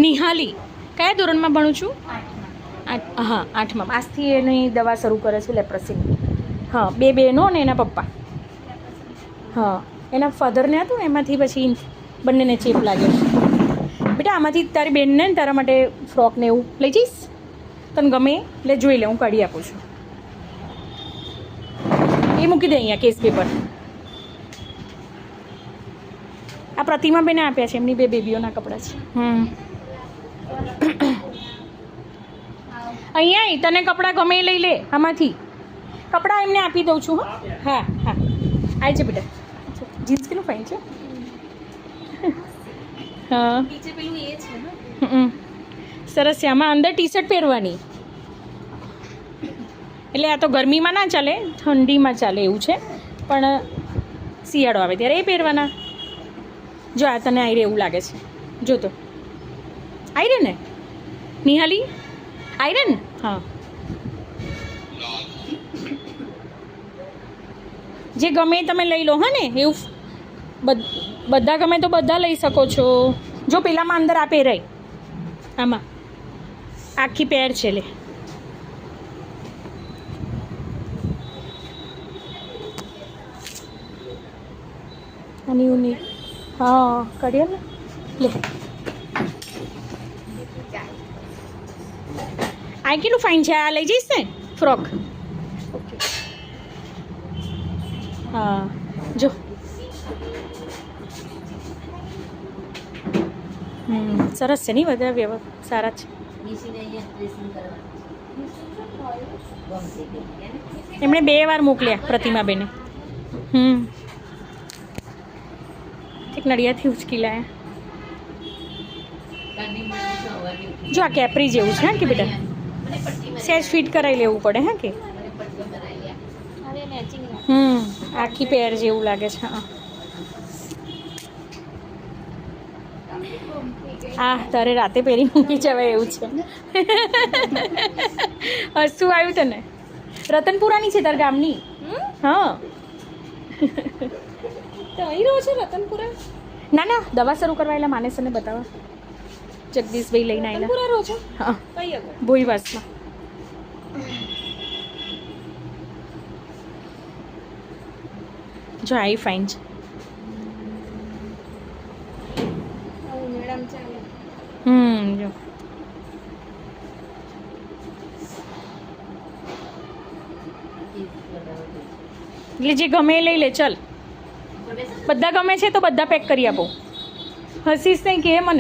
નિહાલી. કયા ધોરણમાં ભણું છું? હા 8માં. આજથી એની દવા શરૂ કરે છે લેપ્રસીની. હા 2 બહેનો અને એના પપ્પા. હા એના ફાધરને હતું ને એમાંથી પછી બંનેને ચેપ લાગ્યો. બેટા આમાંથી તારી બેનને ને તારા માટે ફ્રોક ને એવું લઈ જઈશ? તને ગમે એટલે જોઈ લે, હું કાઢી આપું છું. એ મૂકી દે અહીંયા કેસ પેપર. આ પ્રતિમા બેને આપ્યા છે, એમની 2 બેબીઓના કપડાં છે. અહીંયા તને કપડાં ગમે એ લઈ લે આમાંથી. કપડાં એમને આપી દઉં છું. હા હા આવી છે બેટા. જીન્સ કેટલું ફાઇન છે. હા સરસ છે. આમાં અંદર ટી શર્ટ પહેરવાની. એટલે આ તો ગરમીમાં ના ચાલે, ઠંડીમાં ચાલે એવું છે, પણ શિયાળો આવે ત્યારે એ પહેરવાના. જો આ તને આઈ રે એવું લાગે છે. જો તો આઈ રે ને નિહાલી, આઈ રે ને. હા જે ગમે તમે લઈ લો. હા ને એવું બધા ગમે તો બધા લઈ શકો છો. જો પેલામાં અંદર આ પહેરાય, આમાં આખી પેર છે. લે અને યુનિક. હા કાઢીએ ને. લે આ કેટલું ફાઇન છે. આ લઈ જઈશ ને ફ્રોક? ઓકે હા જો સરસ છે નહીં? બધા સારા છે. એમણે 2 વાર મોકલ્યા પ્રતિમાબેને. એક નડિયાદથી ઉચકી લાયા. જો આ કેપરી જેવું છે કે બેટા, સેજ ફિટ કરાવી લેવું પડે. હા કે આખી પેર જેવું લાગે છે. હા તારે રાતે પહેરી મૂકી જવાય એવું છે. શું આવ્યું તને? રતનપુરાની છે તાર ગામની? હા અહીં રહો છો રતનપુરા? ના ના દવા શરૂ કરવા એટલે માનેસરને બતાવવા જગદીશભાઈ લઈને આવેલા. રહો છો? હા કઈ આગળ? ભોઈવાસમાં. જો આઈ ફાઇન છે. જો એટલે જે ગમે એ લઈ લે. ચલ બધા ગમે છે તો બધા પેક કરી આપો. હસીશ નહીં કે મને.